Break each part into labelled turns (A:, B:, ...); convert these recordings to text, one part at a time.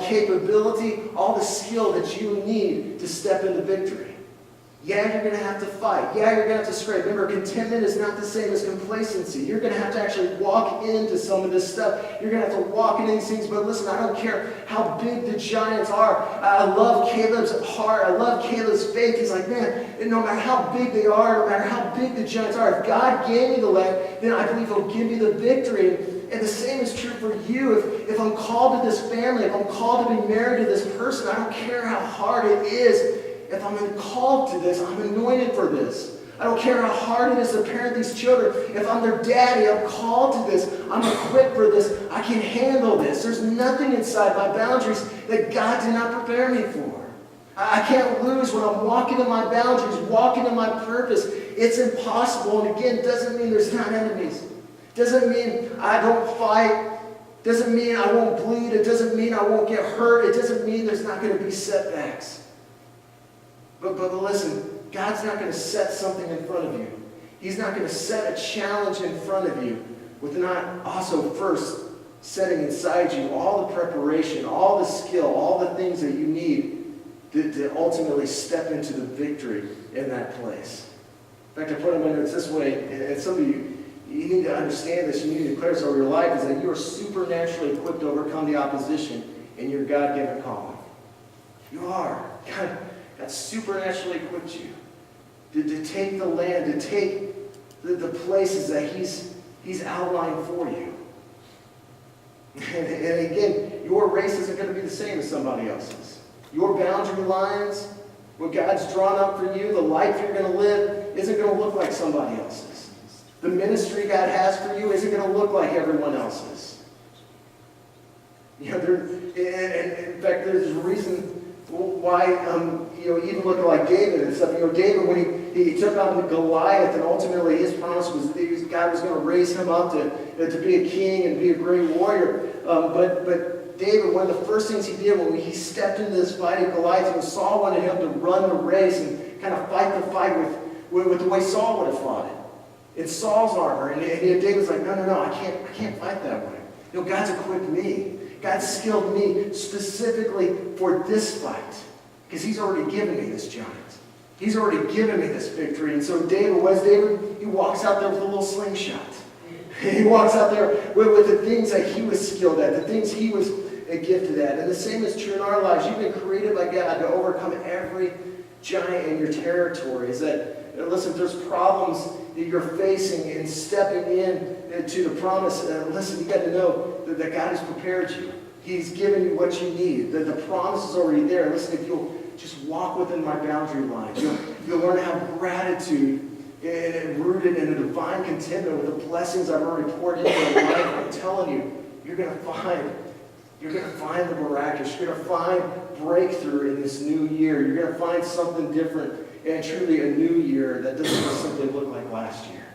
A: capability, all the skill that you need to step into victory. Yeah, you're going to have to fight. Yeah, you're going to have to scrape. Remember, contentment is not the same as complacency. You're going to have to actually walk into some of this stuff. You're going to have to walk into these things. But listen, I don't care how big the giants are. I love Caleb's heart. I love Caleb's faith. He's like, man, no matter how big they are, no matter how big the giants are, if God gave me the land, then I believe he'll give me the victory. And the same is true for you. If I'm called to this family, if I'm called to be married to this person, I don't care how hard it is. If I'm called to this, I'm anointed for this. I don't care how hard it is to parent these children. If I'm their daddy, I'm called to this. I'm equipped for this. I can handle this. There's nothing inside my boundaries that God did not prepare me for. I can't lose when I'm walking in my boundaries, walking in my purpose. It's impossible. And again, it doesn't mean there's not enemies. It doesn't mean I don't fight. It doesn't mean I won't bleed. It doesn't mean I won't get hurt. It doesn't mean there's not going to be setbacks. But listen, God's not going to set something in front of you. He's not going to set a challenge in front of you with not also first setting inside you all the preparation, all the skill, all the things that you need to ultimately step into the victory in that place. In fact, I put them in notes this way, and some of you need to understand this, you need to declare this over your life, is that you are supernaturally equipped to overcome the opposition in your God-given calling. You are. God supernaturally equipped you to take the land, to take the places that He's outlined for you. And again, your race isn't going to be the same as somebody else's. Your boundary lines, what God's drawn up for you, the life you're going to live, isn't going to look like somebody else's. The ministry God has for you isn't going to look like everyone else's. You know, in fact, there's a reason why, even looking like David and stuff. David, when he took on Goliath, and ultimately his promise was God was going to raise him up to be a king and be a great warrior. But David, one of the first things he did when he stepped into this fight of Goliath, was Saul wanted him to run the race and kind of fight the fight with the way Saul would have fought it, in Saul's armor. And David was like, no, I can't fight that way. God's equipped me. God skilled me specifically for this fight because He's already given me this giant. He's already given me this victory. And so David, what is David? He walks out there with a little slingshot. He walks out there with the things that he was skilled at, the things he was gifted at. And the same is true in our lives. You've been created by God to overcome every giant in your territory. Is that, listen, if there's problems that you're facing in stepping in to the promise, listen, you got to know that God has prepared you. He's given you what you need. That the promise is already there. Listen, if you'll just walk within my boundary lines, you'll learn to have gratitude and rooted in a divine contentment with the blessings I've already poured into your life. I'm telling you, you're going to find the miraculous. You're going to find breakthrough in this new year. You're going to find something different and truly a new year that doesn't just simply look like last year.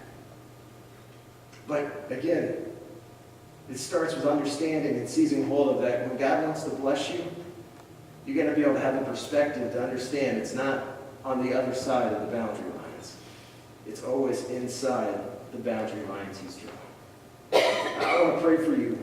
A: But again, it starts with understanding and seizing hold of that. When God wants to bless you, you got to be able to have the perspective to understand it's not on the other side of the boundary lines. It's always inside the boundary lines He's drawn. I want to pray for you.